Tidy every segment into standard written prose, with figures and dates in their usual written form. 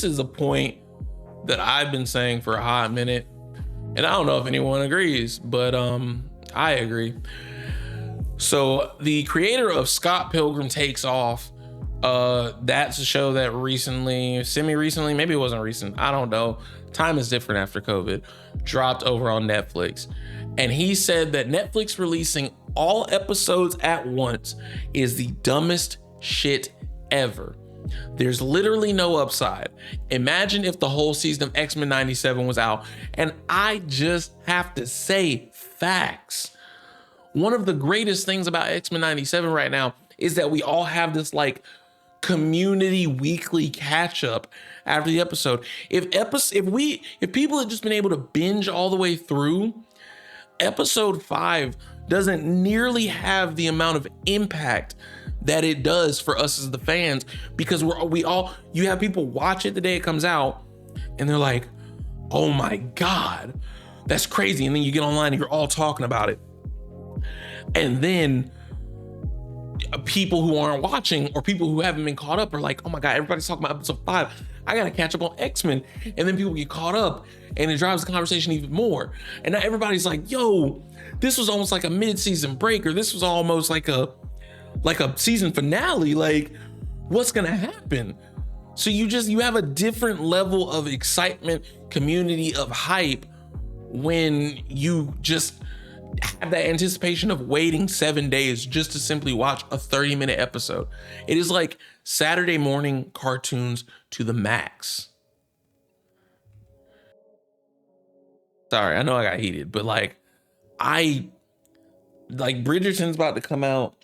this is a point that I've been saying for a hot minute, and I don't know if anyone agrees, but I agree. So the creator of Scott Pilgrim Takes Off, that's a show that semi-recently, maybe it wasn't recent, I don't know. Time is different after COVID, dropped over on Netflix. And he said that Netflix releasing all episodes at once is the dumbest shit ever. There's literally no upside. Imagine if the whole season of X-Men 97 was out. And I just have to say facts. One of the greatest things about X-Men 97 right now is that we all have this like community weekly catch up after the episode. If people had just been able to binge all the way through, episode 5 doesn't nearly have the amount of impact that it does for us as the fans, because you have people watch it the day it comes out and they're like, oh my God, that's crazy. And then you get online and you're all talking about it. And then people who aren't watching or people who haven't been caught up are like, oh my God, everybody's talking about episode 5. I gotta catch up on X-Men. And then people get caught up and it drives the conversation even more. And now everybody's like, yo, this was almost like a mid-season break, or this was almost like a season finale. Like, what's gonna happen? So you have a different level of excitement, community, of hype when you just have that anticipation of waiting 7 days just to simply watch a 30-minute episode. It is like Saturday morning cartoons to the max. Sorry, I know I got heated, but Bridgerton's about to come out,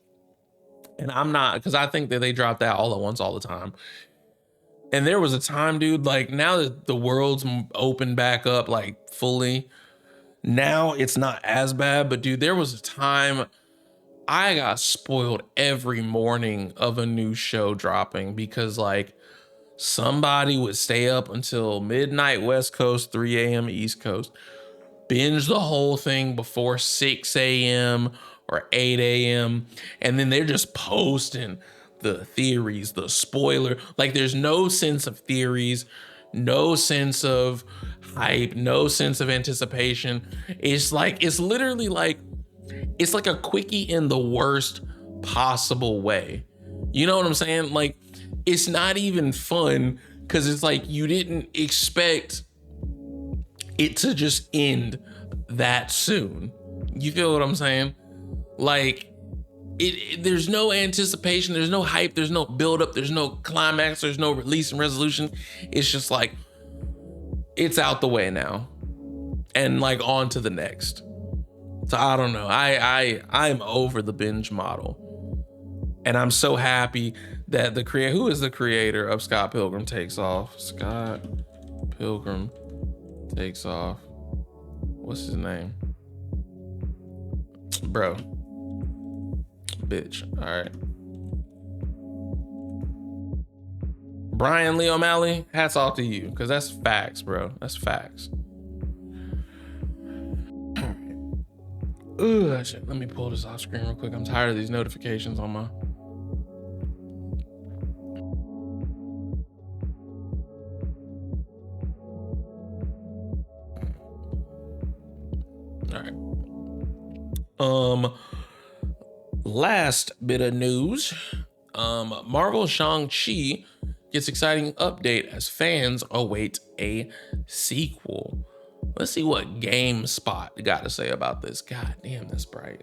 and I'm not, because I think that they drop that all at once all the time. And there was a time, dude, like now that the world's opened back up like fully, now it's not as bad, but dude, there was a time I got spoiled every morning of a new show dropping, because like somebody would stay up until midnight West Coast, 3 a.m. East Coast, binge the whole thing before 6 a.m. or 8 a.m. And then they're just posting the theories, the spoiler. Like there's no sense of theories, no sense of hype, no sense of anticipation. It's literally like, it's like a quickie in the worst possible way. You know what I'm saying? Like, it's not even fun, because it's like you didn't expect it to just end that soon. You feel what I'm saying? Like, there's no anticipation, there's no hype, there's no buildup, there's no climax, there's no release and resolution. It's just like, it's out the way now, and like on to the next. So I don't know. I'm over the binge model, and I'm so happy that who is the creator of Scott Pilgrim Takes Off? Scott Pilgrim Takes Off. What's his name? Bro. Bitch. All right. Brian Lee O'Malley, hats off to you, because that's facts, bro. That's facts. Ugh, shit. Let me pull this off screen real quick. I'm tired of these notifications on my... All right. Last bit of news. Marvel Shang-Chi gets exciting update as fans await a sequel. Let's see what GameSpot got to say about this. God damn, that's bright.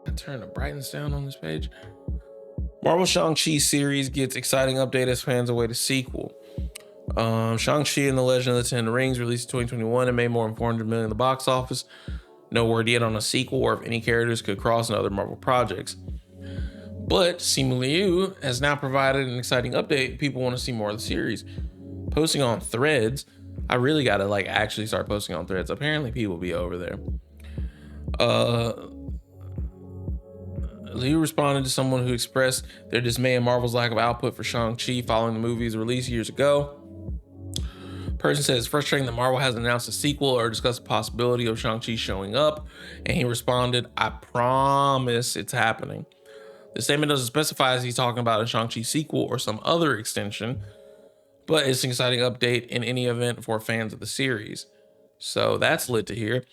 I turn the brightness down on this page. Marvel Shang-Chi series gets exciting update as fans await a sequel. Shang-Chi and the Legend of the Ten Rings released in 2021 and made more than $400 million in the box office. No word yet on a sequel or if any characters could cross in other Marvel projects. But Simu Liu has now provided an exciting update. People want to see more of the series. Posting on Threads. I really got to actually start posting on Threads. Apparently people be over there. Liu responded to someone who expressed their dismay at Marvel's lack of output for Shang-Chi following the movie's release years ago. Person said it's frustrating that Marvel hasn't announced a sequel or discussed the possibility of Shang-Chi showing up. And he responded, I promise it's happening. The statement doesn't specify if he's talking about a Shang-Chi sequel or some other extension, but it's an exciting update in any event for fans of the series. So that's lit to hear.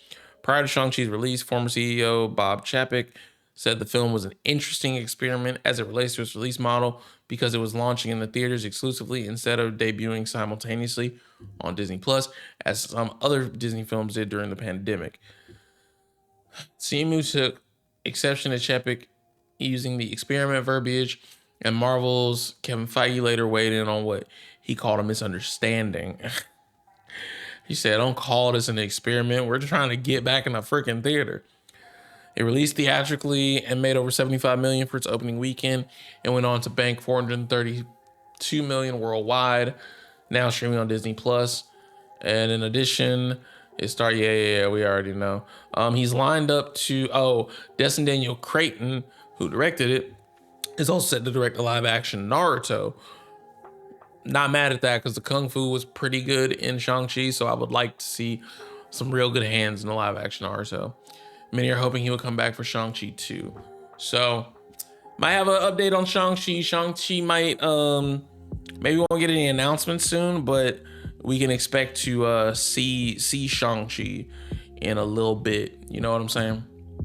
Prior to Shang-Chi's release, former CEO Bob Chapek said the film was an interesting experiment as it relates to its release model because it was launching in the theaters exclusively instead of debuting simultaneously on Disney Plus, as some other Disney films did during the pandemic. CMU took exception to Chapek using the experiment verbiage, and Marvel's Kevin Feige later weighed in on what he called a misunderstanding. He said, "Don't call this an experiment. We're trying to get back in the freaking theater." It released theatrically and made over $75 million for its opening weekend and went on to bank $432 million worldwide, now streaming on Disney Plus. And in addition, it started, we already know. He's lined up to, Destin Daniel Cretton, who directed it, is also set to direct a live action Naruto. Not mad at that because the Kung Fu was pretty good in Shang-Chi, so I would like to see some real good hands in the live action Naruto. Many are hoping he will come back for Shang-Chi 2. So, might have an update on Shang-Chi. Shang-Chi might, maybe we won't get any announcements soon, but we can expect to see Shang-Chi in a little bit. You know what I'm saying?